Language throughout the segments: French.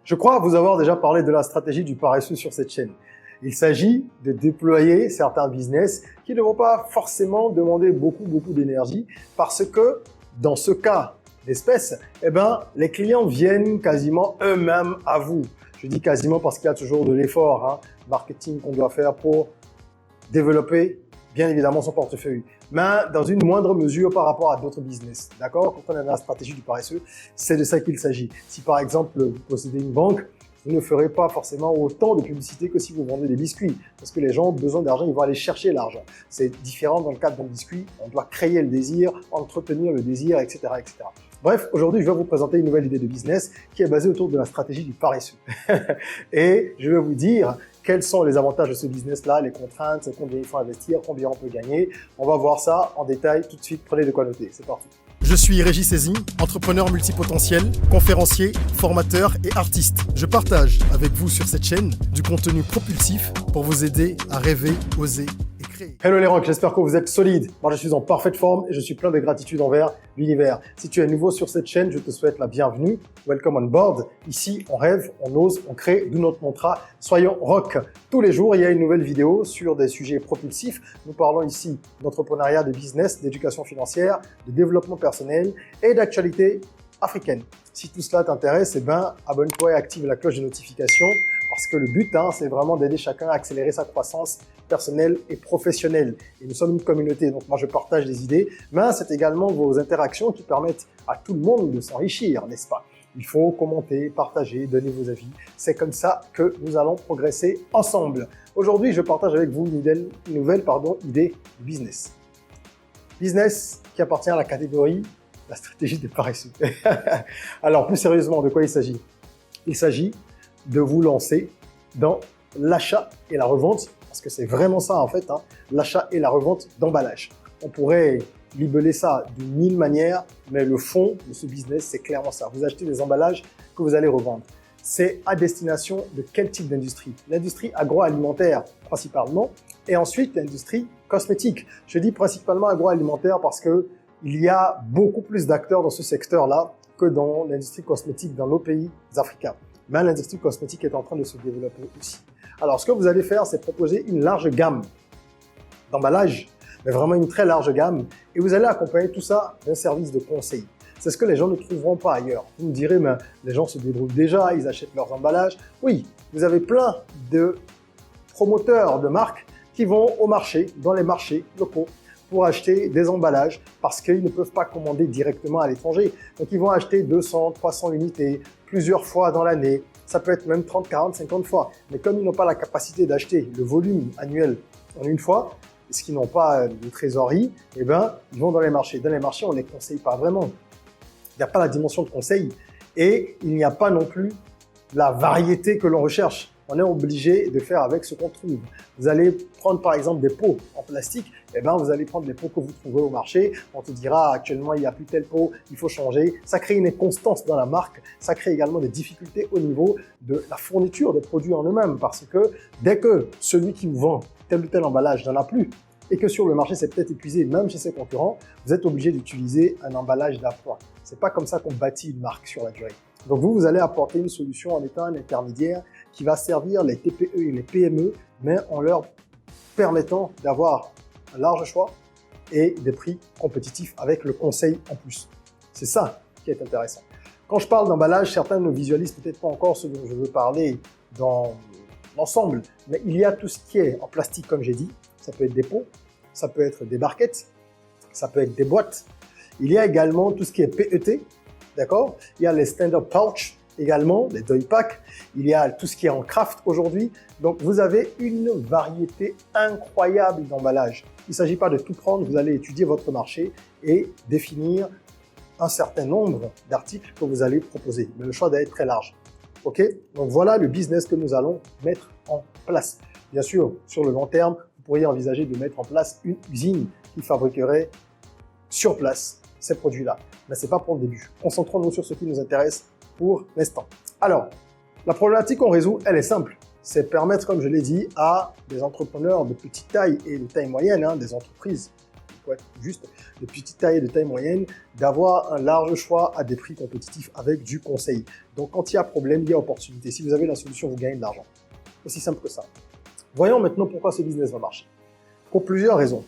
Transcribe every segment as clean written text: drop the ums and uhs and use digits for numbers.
Je crois vous avoir déjà parlé de la stratégie du paresseux sur cette chaîne. Il s'agit de déployer certains business qui ne vont pas forcément demander beaucoup d'énergie parce que dans ce cas d'espèce, les clients viennent quasiment eux-mêmes à vous. Je dis quasiment parce qu'il y a toujours de l'effort marketing qu'on doit faire pour développer bien évidemment son portefeuille, mais dans une moindre mesure par rapport à d'autres business. D'accord? Quand on a la stratégie du paresseux, c'est de ça qu'il s'agit. Si par exemple vous possédez une banque, vous ne ferez pas forcément autant de publicité que si vous vendez des biscuits, parce que les gens ont besoin d'argent, ils vont aller chercher l'argent. C'est différent dans le cadre d'un biscuit, on doit créer le désir, entretenir le désir, etc. etc. Bref, aujourd'hui, je vais vous présenter une nouvelle idée de business qui est basée autour de la stratégie du paresseux. Et je vais vous dire quels sont les avantages de ce business-là, les contraintes, combien il faut investir, combien on peut gagner. On va voir ça en détail tout de suite. Prenez de quoi noter. C'est parti. Je suis Régis Sezin, entrepreneur multipotentiel, conférencier, formateur et artiste. Je partage avec vous sur cette chaîne du contenu propulsif pour vous aider à rêver, oser et créer. Hello les rocks, j'espère que vous êtes solides. Moi je suis en parfaite forme et je suis plein de gratitude envers l'univers. Si tu es nouveau sur cette chaîne, je te souhaite la bienvenue. Welcome on board. Ici, on rêve, on ose, on crée, d'où notre mantra. Soyons rock. Tous les jours, il y a une nouvelle vidéo sur des sujets propulsifs. Nous parlons ici d'entrepreneuriat, de business, d'éducation financière, de développement personnel et d'actualité africaine. Si tout cela t'intéresse, abonne-toi et active la cloche de notification parce que le but, c'est vraiment d'aider chacun à accélérer sa croissance personnelle et professionnelle. Et nous sommes une communauté, donc moi je partage des idées, mais c'est également vos interactions qui permettent à tout le monde de s'enrichir, n'est-ce pas? Il faut commenter, partager, donner vos avis. C'est comme ça que nous allons progresser ensemble. Aujourd'hui, je partage avec vous une nouvelle idée de business. Business qui appartient à la catégorie la stratégie des paresseux. Alors, plus sérieusement, de quoi il s'agit? Il s'agit de vous lancer dans l'achat et la revente, parce que c'est vraiment ça en fait, l'achat et la revente d'emballage. On pourrait libeller ça de mille manières, mais le fond de ce business, c'est clairement ça. Vous achetez des emballages que vous allez revendre. C'est à destination de quel type d'industrie? L'industrie agroalimentaire principalement, et ensuite l'industrie cosmétique. Je dis principalement agroalimentaire parce que il y a beaucoup plus d'acteurs dans ce secteur-là que dans l'industrie cosmétique dans nos pays africains. Mais l'industrie cosmétique est en train de se développer aussi. Alors, ce que vous allez faire, c'est proposer une large gamme d'emballages, mais vraiment une très large gamme, et vous allez accompagner tout ça d'un service de conseil. C'est ce que les gens ne trouveront pas ailleurs. Vous me direz, mais les gens se débrouillent déjà, ils achètent leurs emballages. Oui, vous avez plein de promoteurs de marques qui vont au marché, dans les marchés locaux, pour acheter des emballages parce qu'ils ne peuvent pas commander directement à l'étranger. Donc, ils vont acheter 200, 300 unités plusieurs fois dans l'année. Ça peut être même 30, 40, 50 fois. Mais comme ils n'ont pas la capacité d'acheter le volume annuel en une fois, parce qu'ils n'ont pas de trésorerie, ils vont dans les marchés. Dans les marchés, on ne les conseille pas vraiment. Il n'y a pas la dimension de conseil et il n'y a pas non plus la variété que l'on recherche. On est obligé de faire avec ce qu'on trouve. Vous allez prendre par exemple des pots en plastique, vous allez prendre les pots que vous trouvez au marché. On te dira actuellement il n'y a plus tel pot, il faut changer. Ça crée une inconstance dans la marque. Ça crée également des difficultés au niveau de la fourniture des produits en eux-mêmes parce que dès que celui qui vous vend tel ou tel emballage n'en a plus et que sur le marché c'est peut-être épuisé même chez ses concurrents, vous êtes obligé d'utiliser un emballage d'appoint. C'est pas comme ça qu'on bâtit une marque sur la durée. Donc vous allez apporter une solution en étant un intermédiaire qui va servir les TPE et les PME, mais en leur permettant d'avoir un large choix et des prix compétitifs avec le conseil en plus. C'est ça qui est intéressant. Quand je parle d'emballage, certains ne visualisent peut-être pas encore ce dont je veux parler dans l'ensemble, mais il y a tout ce qui est en plastique, comme j'ai dit. Ça peut être des pots, ça peut être des barquettes, ça peut être des boîtes. Il y a également tout ce qui est PET, d'accord? Il y a les stand-up pouch, également, les doy packs, il y a tout ce qui est en craft aujourd'hui. Donc, vous avez une variété incroyable d'emballages. Il ne s'agit pas de tout prendre, vous allez étudier votre marché et définir un certain nombre d'articles que vous allez proposer. Mais le choix doit être très large. OK? Donc, voilà le business que nous allons mettre en place. Bien sûr, sur le long terme, vous pourriez envisager de mettre en place une usine qui fabriquerait sur place ces produits-là. Mais ce n'est pas pour le début. Concentrons-nous sur ce qui nous intéresse pour l'instant. Alors, la problématique qu'on résout, elle est simple. C'est permettre, comme je l'ai dit, à des entrepreneurs de petite taille et de taille moyenne, des entreprises, souhaitent juste de petites tailles et de taille moyenne, d'avoir un large choix à des prix compétitifs avec du conseil. Donc, quand il y a problème, il y a opportunité. Si vous avez la solution, vous gagnez de l'argent. Aussi simple que ça. Voyons maintenant pourquoi ce business va marcher. Pour plusieurs raisons.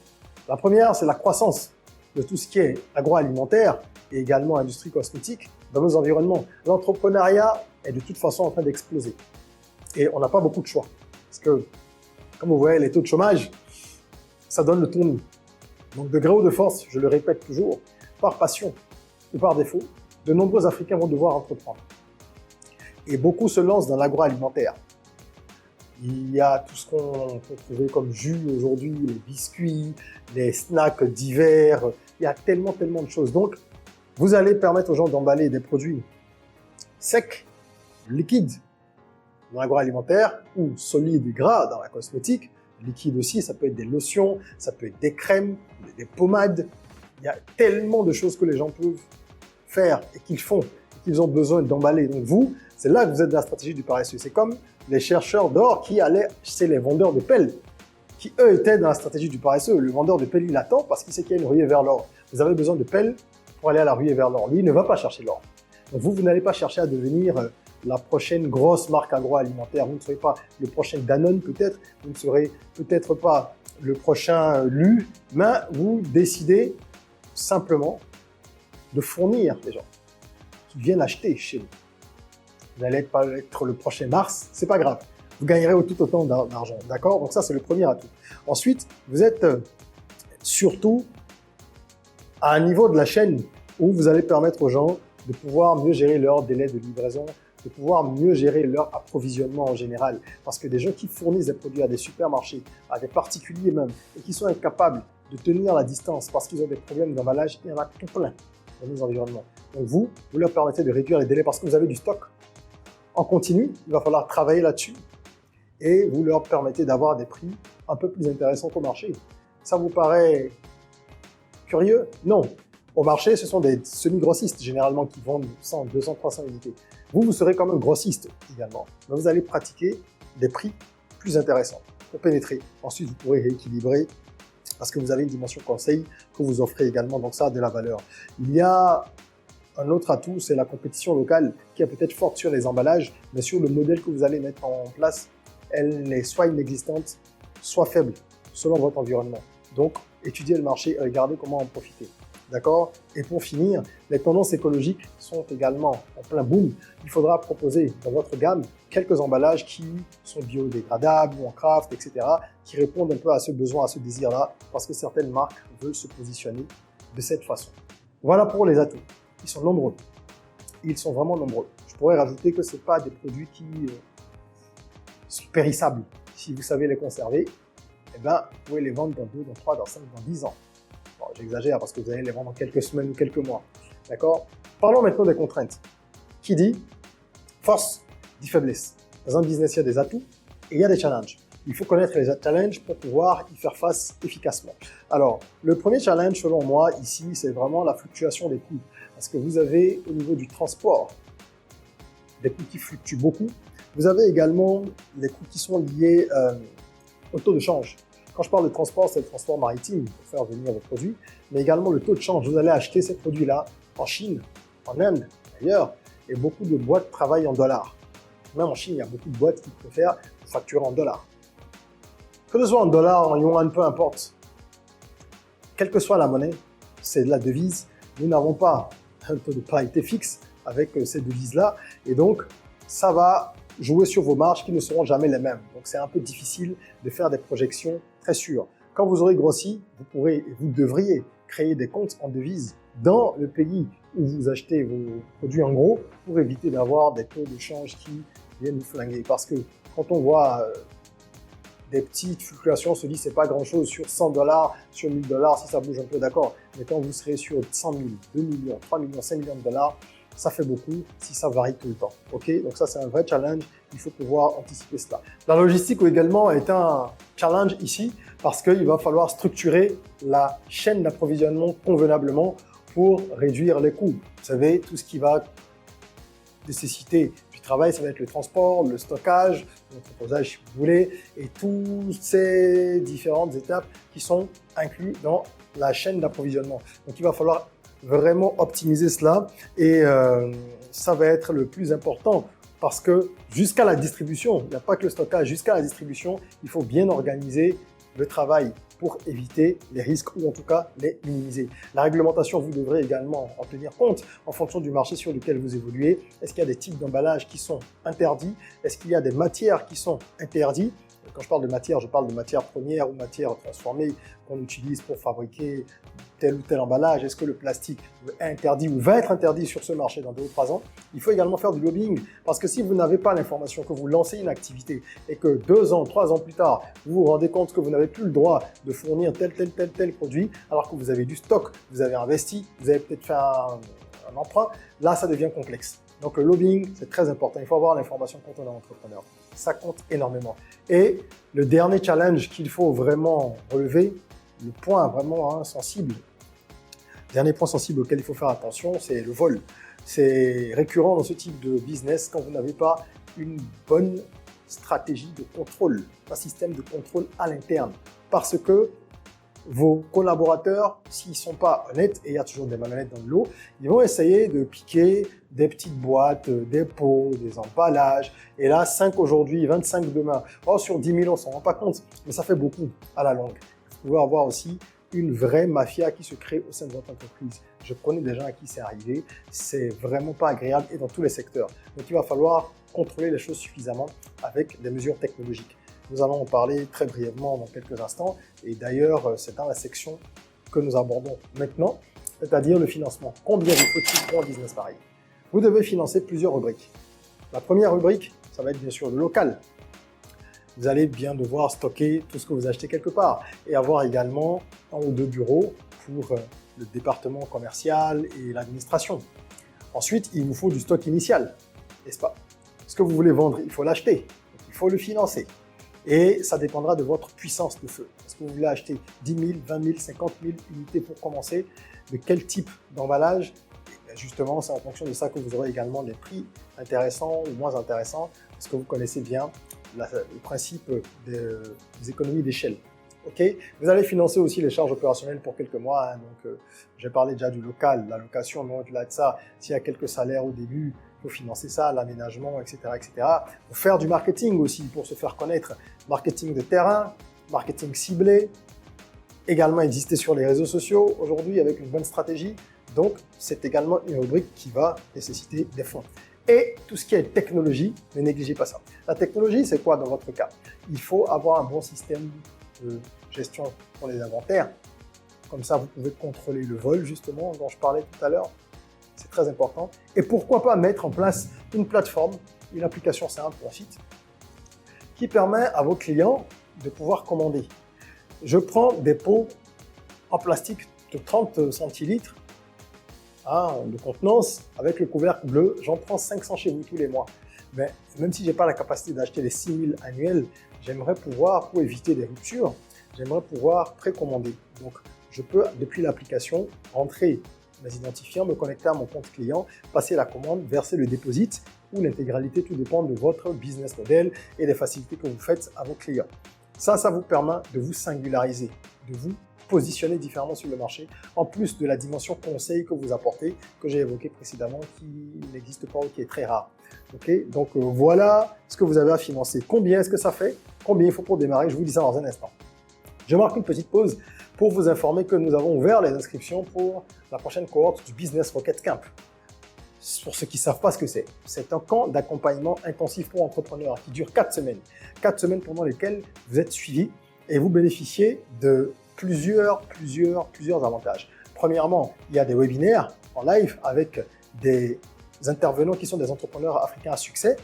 La première, c'est la croissance de tout ce qui est agroalimentaire et également industrie cosmétique dans nos environnements. L'entrepreneuriat est de toute façon en train d'exploser. Et on n'a pas beaucoup de choix. Parce que, comme vous voyez, les taux de chômage, ça donne le tournis. Donc, de gré ou de force, je le répète toujours, par passion ou par défaut, de nombreux Africains vont devoir entreprendre. Et beaucoup se lancent dans l'agroalimentaire. Il y a tout ce qu'on peut trouver comme jus aujourd'hui, les biscuits, les snacks d'hiver. Il y a tellement de choses. Donc, vous allez permettre aux gens d'emballer des produits secs, liquides dans l'agroalimentaire ou solides et gras dans la cosmétique. Liquide aussi, ça peut être des lotions, ça peut être des crèmes, des pommades. Il y a tellement de choses que les gens peuvent faire et qu'ils font, et qu'ils ont besoin d'emballer. Donc vous, c'est là que vous êtes dans la stratégie du paresseux. C'est comme les chercheurs d'or qui allaient chez les vendeurs de pelles, qui eux étaient dans la stratégie du paresseux. Le vendeur de pelles, il attend parce qu'il sait qu'il y a une ruée vers l'or. Vous avez besoin de pelles pour aller à la ruée vers l'or. Lui, il ne va pas chercher l'or. Donc vous n'allez pas chercher à devenir la prochaine grosse marque agroalimentaire. Vous ne serez pas le prochain Danone peut-être, vous ne serez peut-être pas le prochain Lu, mais vous décidez simplement de fournir les gens qui viennent acheter chez vous. Vous n'allez pas être le prochain Mars, c'est pas grave. Vous gagnerez tout autant d'argent, d'accord? Donc ça, c'est le premier atout. Ensuite, vous êtes surtout à un niveau de la chaîne où vous allez permettre aux gens de pouvoir mieux gérer leur délai de livraison, de pouvoir mieux gérer leur approvisionnement en général. Parce que des gens qui fournissent des produits à des supermarchés, à des particuliers même, et qui sont incapables de tenir la distance parce qu'ils ont des problèmes d'emballage, il y en a tout plein dans nos environnements. Donc vous leur permettez de réduire les délais parce que vous avez du stock en continu, il va falloir travailler là-dessus et vous leur permettez d'avoir des prix un peu plus intéressants qu'au marché. Ça vous paraît curieux? Non. Au marché, ce sont des semi-grossistes généralement qui vendent 100, 200, 300 unités. Vous serez comme un grossiste également, mais vous allez pratiquer des prix plus intéressants pour pénétrer. Ensuite, vous pourrez rééquilibrer parce que vous avez une dimension conseil que vous offrez également, donc ça a de la valeur. Il y a un autre atout, c'est la compétition locale qui est peut-être forte sur les emballages, mais sur le modèle que vous allez mettre en place, elle est soit inexistante, soit faible, selon votre environnement. Donc, étudiez le marché et regardez comment en profiter. D'accord? Et pour finir, les tendances écologiques sont également en plein boom. Il faudra proposer dans votre gamme quelques emballages qui sont biodégradables ou en craft, etc., qui répondent un peu à ce besoin, à ce désir-là, parce que certaines marques veulent se positionner de cette façon. Voilà pour les atouts. Ils sont nombreux. Ils sont vraiment nombreux. Je pourrais rajouter que ce n'est pas des produits qui sont périssables. Si vous savez les conserver, eh ben, vous pouvez les vendre dans 2, dans 3, dans 5, dans 10 ans. Bon, j'exagère parce que vous allez les vendre en quelques semaines ou quelques mois. D'accord? Parlons maintenant des contraintes. Qui dit force dit faiblesse. Dans un business, il y a des atouts et il y a des challenges. Il faut connaître les challenges pour pouvoir y faire face efficacement. Alors, le premier challenge, selon moi, ici, c'est vraiment la fluctuation des coûts. Parce que vous avez, au niveau du transport, des coûts qui fluctuent beaucoup. Vous avez également les coûts qui sont liés au taux de change. Quand je parle de transport, c'est le transport maritime pour faire venir vos produits, mais également le taux de change. Vous allez acheter ces produits-là en Chine, en Inde, ailleurs, et beaucoup de boîtes travaillent en dollars. Même en Chine, il y a beaucoup de boîtes qui préfèrent facturer en dollars. Que ce soit en dollars, en yuan, peu importe, quelle que soit la monnaie, c'est de la devise. Nous n'avons pas un taux de parité fixe avec ces devises-là, et donc ça va jouer sur vos marges qui ne seront jamais les mêmes. Donc c'est un peu difficile de faire des projections très sûres. Quand vous aurez grossi, vous pourrez et vous devriez créer des comptes en devises dans le pays où vous achetez vos produits en gros pour éviter d'avoir des taux de change qui viennent vous flinguer. Parce que quand on voit des petites fluctuations, on se dit c'est pas grand chose sur 100 $, sur 1000 $, si ça bouge un peu, d'accord. Mais quand vous serez sur 100 000, 2 millions, 3 millions, 5 millions de dollars, ça fait beaucoup si ça varie tout le temps. Ok, donc ça c'est un vrai challenge, il faut pouvoir anticiper cela. La logistique également est un challenge ici parce qu'il va falloir structurer la chaîne d'approvisionnement convenablement pour réduire les coûts. Vous savez, tout ce qui va nécessiter du travail, ça va être le transport, le stockage, l'entreposage si vous voulez, et toutes ces différentes étapes qui sont incluses dans la chaîne d'approvisionnement. Donc, il va falloir vraiment optimiser cela et ça va être le plus important parce que jusqu'à la distribution, il n'y a pas que le stockage, jusqu'à la distribution, il faut bien organiser le travail pour éviter les risques ou en tout cas les minimiser. La réglementation, vous devrez également en tenir compte en fonction du marché sur lequel vous évoluez. Est-ce qu'il y a des types d'emballages qui sont interdits? Est-ce qu'il y a des matières qui sont interdites? Quand je parle de matière, je parle de matières premières ou matières transformées qu'on utilise pour fabriquer tel ou tel emballage. Est-ce que le plastique est interdit ou va être interdit sur ce marché dans 2 ou 3 ans? Il faut également faire du lobbying parce que si vous n'avez pas l'information, que vous lancez une activité et que 2 ans, 3 ans plus tard, vous vous rendez compte que vous n'avez plus le droit de fournir tel produit alors que vous avez du stock, vous avez investi, vous avez peut-être fait un emprunt, là ça devient complexe. Donc le lobbying, c'est très important. Il faut avoir l'information quand on est entrepreneur. Ça compte énormément. Et le dernier challenge qu'il faut vraiment relever, le point vraiment sensible, le dernier point sensible auquel il faut faire attention, c'est le vol. C'est récurrent dans ce type de business quand vous n'avez pas une bonne stratégie de contrôle, un système de contrôle à l'interne. Parce que vos collaborateurs, s'ils ne sont pas honnêtes, et il y a toujours des malhonnêtes dans le lot, ils vont essayer de piquer des petites boîtes, des pots, des emballages. Et là, 5 aujourd'hui, 25 demain. Oh, sur 10 000, on ne s'en rend pas compte, mais ça fait beaucoup à la longue. Vous pouvez avoir aussi une vraie mafia qui se crée au sein de votre entreprise. Je connais des gens à qui c'est arrivé. C'est vraiment pas agréable et dans tous les secteurs. Donc, il va falloir contrôler les choses suffisamment avec des mesures technologiques. Nous allons en parler très brièvement dans quelques instants. Et d'ailleurs, c'est dans la section que nous abordons maintenant, c'est-à-dire le financement. Combien vous faut-il pour un business pareil? Vous devez financer plusieurs rubriques. La première rubrique, ça va être bien sûr le local. Vous allez bien devoir stocker tout ce que vous achetez quelque part et avoir également 1 ou 2 bureaux pour le département commercial et l'administration. Ensuite, il vous faut du stock initial, n'est-ce pas? Ce que vous voulez vendre, il faut l'acheter, il faut le financer. Et ça dépendra de votre puissance de feu. Est-ce que vous voulez acheter 10 000, 20 000, 50 000 unités pour commencer? De quel type d'emballage? Justement, c'est en fonction de ça que vous aurez également des prix intéressants ou moins intéressants, parce que vous connaissez bien le principe des économies d'échelle. Okay, vous allez financer aussi les charges opérationnelles pour quelques mois. Donc, j'ai parlé déjà du local, la location, mais au-delà de ça, s'il y a quelques salaires au début, il faut financer ça, l'aménagement, etc., etc. Il faut faire du marketing aussi pour se faire connaître. Marketing de terrain, marketing ciblé, également exister sur les réseaux sociaux aujourd'hui avec une bonne stratégie. Donc, c'est également une rubrique qui va nécessiter des fonds. Et tout ce qui est technologie, ne négligez pas ça. La technologie, c'est quoi dans votre cas? Il faut avoir un bon système de gestion pour les inventaires. Comme ça, vous pouvez contrôler le vol, justement, dont je parlais tout à l'heure. C'est très important. Et pourquoi pas mettre en place une plateforme, une application simple, un site, qui permet à vos clients de pouvoir commander. Je prends des pots en plastique de 30 centilitres de contenance avec le couvercle bleu. J'en prends 500 chez vous tous les mois. Mais même si je n'ai pas la capacité d'acheter les 6 000 annuels, j'aimerais pouvoir, pour éviter des ruptures, j'aimerais pouvoir précommander. Donc, je peux, depuis l'application, rentrer mes identifiants, me connecter à mon compte client, passer la commande, verser le deposit ou l'intégralité, tout dépend de votre business model et des facilités que vous faites à vos clients. Ça vous permet de vous singulariser, de vous positionner différemment sur le marché, en plus de la dimension conseil que vous apportez, que j'ai évoqué précédemment, qui n'existe pas ou qui est très rare. Okay, donc voilà ce que vous avez à financer. Combien est-ce que ça fait? Combien il faut pour démarrer? Je vous dis ça dans un instant. Je marque une petite pause pour vous informer que nous avons ouvert les inscriptions pour la prochaine cohorte du Business Rocket Camp. Pour ceux qui ne savent pas ce que c'est un camp d'accompagnement intensif pour entrepreneurs qui dure 4 semaines. 4 semaines pendant lesquelles vous êtes suivis et vous bénéficiez de plusieurs avantages. Premièrement, il y a des webinaires en live avec des intervenants qui sont des entrepreneurs africains à succès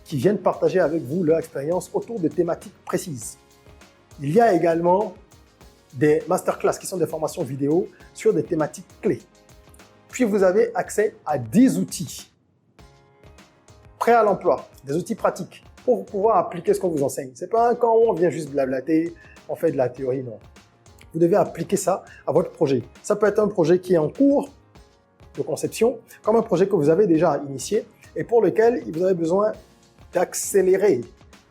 qui viennent partager avec vous leur expérience autour de thématiques précises. Il y a également des masterclass qui sont des formations vidéo sur des thématiques clés. Puis vous avez accès à 10 outils prêts à l'emploi, des outils pratiques pour pouvoir appliquer ce qu'on vous enseigne. Ce n'est pas un camp où on vient juste blablater, on fait de la théorie, non. Vous devez appliquer ça à votre projet. Ça peut être un projet qui est en cours de conception, comme un projet que vous avez déjà initié et pour lequel vous avez besoin d'accélérer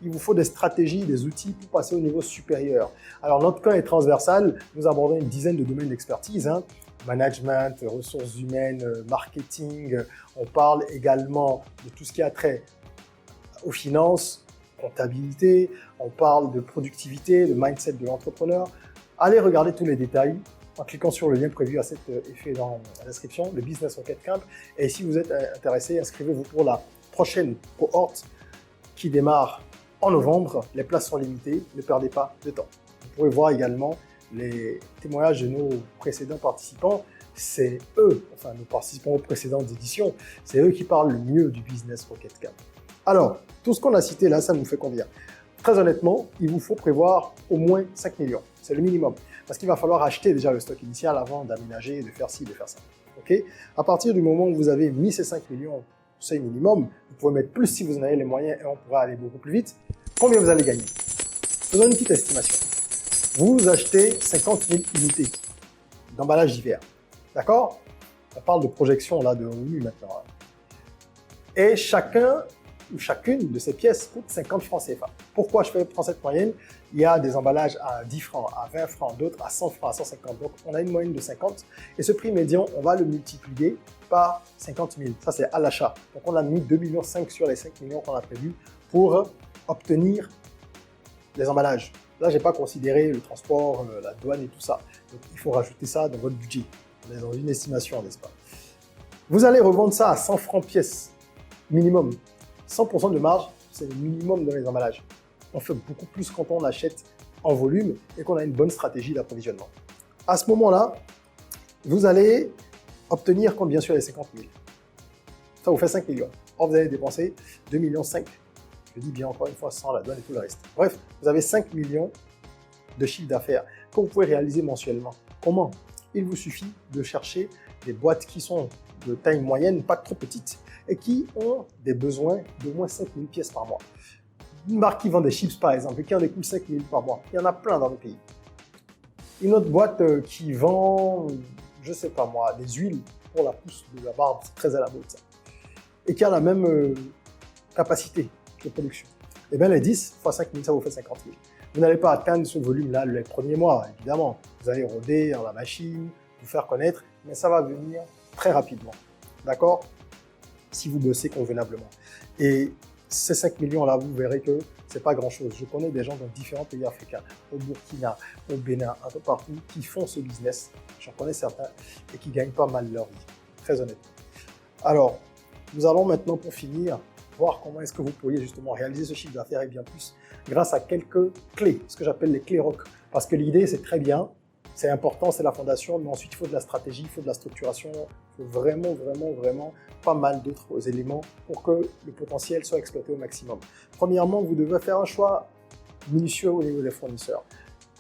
il vous faut des stratégies, des outils pour passer au niveau supérieur. Alors, notre camp est transversal. Nous abordons une dizaine de domaines d'expertise, hein. Management, ressources humaines, marketing. On parle également de tout ce qui a trait aux finances, comptabilité. On parle de productivité, de mindset de l'entrepreneur. Allez regarder tous les détails en cliquant sur le lien prévu à cet effet dans la description, le Business Rocket Camp. Et si vous êtes intéressé, inscrivez-vous pour la prochaine cohorte qui démarre en novembre. Les places sont limitées, ne perdez pas de temps. Vous pourrez voir également les témoignages de nos précédents participants. C'est eux, enfin nos participants aux précédentes éditions, c'est eux qui parlent le mieux du Business Rocket Camp. Alors, tout ce qu'on a cité là, ça nous fait combien? Très honnêtement, il vous faut prévoir au moins 5 millions. C'est le minimum. Parce qu'il va falloir acheter déjà le stock initial avant d'aménager, de faire ci, de faire ça. Okay? À partir du moment où vous avez mis ces 5 millions, c'est minimum, vous pouvez mettre plus si vous en avez les moyens et on pourra aller beaucoup plus vite. Combien vous allez gagner? Faisons une petite estimation. Vous achetez 50 000 unités d'emballage d'hiver. D'accord? On parle de projection là, de revenus maintenant. Et chacun ou chacune de ces pièces coûte 50 francs CFA. Pourquoi je prends cette moyenne? Il y a des emballages à 10 francs, à 20 francs, d'autres à 100 francs, à 150. Donc, on a une moyenne de 50. Et ce prix médian, on va le multiplier par 50 000. Ça, c'est à l'achat. Donc, on a mis 2,5 millions sur les 5 millions qu'on a prévus pour obtenir les emballages. Là, je n'ai pas considéré le transport, la douane et tout ça. Donc, il faut rajouter ça dans votre budget. On est dans une estimation, n'est-ce pas? Vous allez revendre ça à 100 francs pièce, minimum. 100% de marge, c'est le minimum dans les emballages. On fait beaucoup plus quand on achète en volume et qu'on a une bonne stratégie d'approvisionnement. À ce moment-là, vous allez obtenir combien sur les 50 000? Ça vous fait 5 millions. Or, vous allez dépenser 2,5 millions. Je dis bien encore une fois sans la douane et tout le reste. Bref, vous avez 5 millions de chiffre d'affaires que vous pouvez réaliser mensuellement. Comment? Il vous suffit de chercher des boîtes qui sont de taille moyenne, pas trop petites, et qui ont des besoins d'au moins 5 000 pièces par mois. Une marque qui vend des chips, par exemple, et qui en découle 5 000 par mois, il y en a plein dans le pays. Une autre boîte qui vend, je sais pas moi, des huiles pour la pousse de la barbe, c'est très à la mode ça, et qui a la même capacité de production. Et bien les 10 x 5 000, ça vous fait 50 000. Vous n'allez pas atteindre ce volume-là les premiers mois, évidemment. Vous allez rôder dans la machine, vous faire connaître, mais ça va venir très rapidement. D'accord? Si vous bossez convenablement. Et ces 5 millions-là, vous verrez que ce n'est pas grand-chose. Je connais des gens dans différents pays africains, au Burkina, au Bénin, un peu partout, qui font ce business. J'en connais certains et qui gagnent pas mal leur vie, très honnêtement. Alors, nous allons maintenant, pour finir, voir comment est-ce que vous pourriez justement réaliser ce chiffre d'affaires et bien plus grâce à quelques clés, ce que j'appelle les clés ROC. Parce que l'idée, c'est très bien, c'est important, c'est la fondation, mais ensuite, il faut de la stratégie, il faut de la structuration, il faut vraiment pas mal d'autres éléments pour que le potentiel soit exploité au maximum. Premièrement, vous devez faire un choix minutieux au niveau des fournisseurs.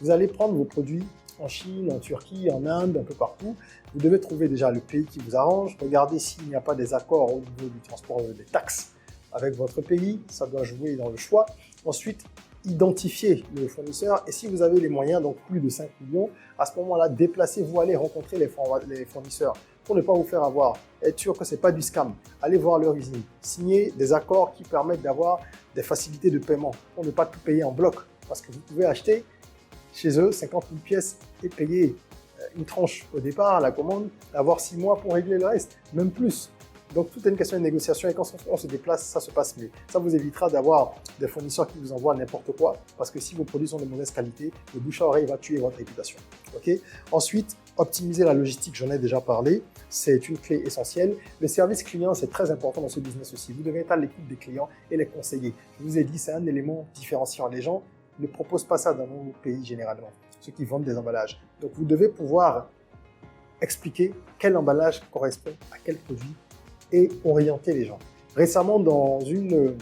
Vous allez prendre vos produits en Chine, en Turquie, en Inde, un peu partout. Vous devez trouver déjà le pays qui vous arrange. Regardez s'il n'y a pas des accords au niveau du transport des taxes avec votre pays. Ça doit jouer dans le choix. Ensuite, identifiez le fournisseur et si vous avez les moyens, donc plus de 5 millions, à ce moment-là, déplacez-vous, allez rencontrer les fournisseurs pour ne pas vous faire avoir. Être sûr que ce n'est pas du scam. Allez voir leur usine. Signez des accords qui permettent d'avoir des facilités de paiement pour ne pas tout payer en bloc. Parce que vous pouvez acheter chez eux 50 000 pièces et payer une tranche au départ à la commande, avoir 6 mois pour régler le reste, même plus. Donc, tout est une question de négociation et quand on se déplace, ça se passe mieux. Ça vous évitera d'avoir des fournisseurs qui vous envoient n'importe quoi parce que si vos produits sont de mauvaise qualité, le bouche à oreille va tuer votre réputation. Okay? Ensuite, optimiser la logistique, j'en ai déjà parlé, c'est une clé essentielle. Le service client, c'est très important dans ce business aussi. Vous devez être à l'écoute des clients et les conseiller. Je vous ai dit, c'est un élément différenciant. Les gens ne proposent pas ça dans nos pays généralement, ceux qui vendent des emballages. Donc, vous devez pouvoir expliquer quel emballage correspond à quel produit et orienter les gens. Récemment, dans une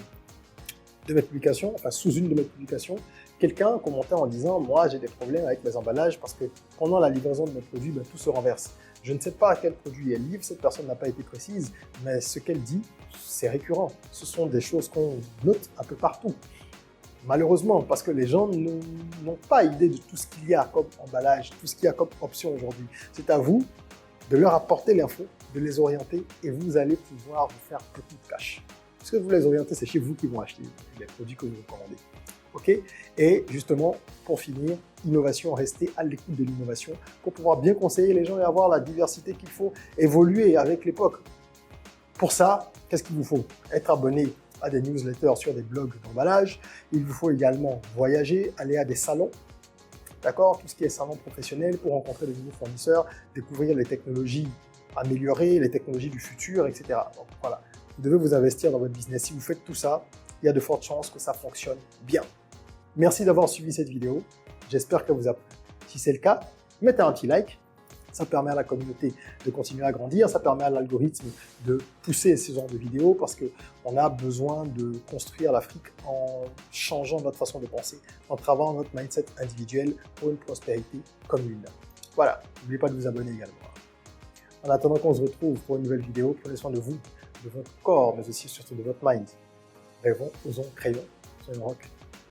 de mes publications, enfin sous une de mes publications, quelqu'un commentait en disant « Moi, j'ai des problèmes avec mes emballages parce que pendant la livraison de mes produits, tout se renverse. » Je ne sais pas à quel produit elle livre, cette personne n'a pas été précise, mais ce qu'elle dit, c'est récurrent. Ce sont des choses qu'on note un peu partout. Malheureusement, parce que les gens n'ont pas idée de tout ce qu'il y a comme emballage, tout ce qu'il y a comme option aujourd'hui. C'est à vous de leur apporter l'info, de les orienter et vous allez pouvoir vous faire beaucoup de cash. Puisque vous les orientez, c'est chez vous qui vont acheter les produits que vous recommandez. OK? Et justement, pour finir, innovation, rester à l'écoute de l'innovation pour pouvoir bien conseiller les gens et avoir la diversité qu'il faut, évoluer avec l'époque. Pour ça, qu'est-ce qu'il vous faut? Être abonné à des newsletters sur des blogs d'emballage. Il vous faut également voyager, aller à des salons, d'accord? Tout ce qui est salon professionnel pour rencontrer de nouveaux fournisseurs, découvrir les technologies améliorées, les technologies du futur, etc. Donc voilà, vous devez vous investir dans votre business. Si vous faites tout ça, il y a de fortes chances que ça fonctionne bien. Merci d'avoir suivi cette vidéo. J'espère qu'elle vous a plu. Si c'est le cas, mettez un petit like. Ça permet à la communauté de continuer à grandir. Ça permet à l'algorithme de pousser ce genre de vidéos parce qu'on a besoin de construire l'Afrique en changeant notre façon de penser, en travaillant notre mindset individuel pour une prospérité commune. Voilà, n'oubliez pas de vous abonner également. En attendant qu'on se retrouve pour une nouvelle vidéo, prenez soin de vous, de votre corps, mais aussi surtout de votre mind. Rêvons, osons, créons. Soyons rock.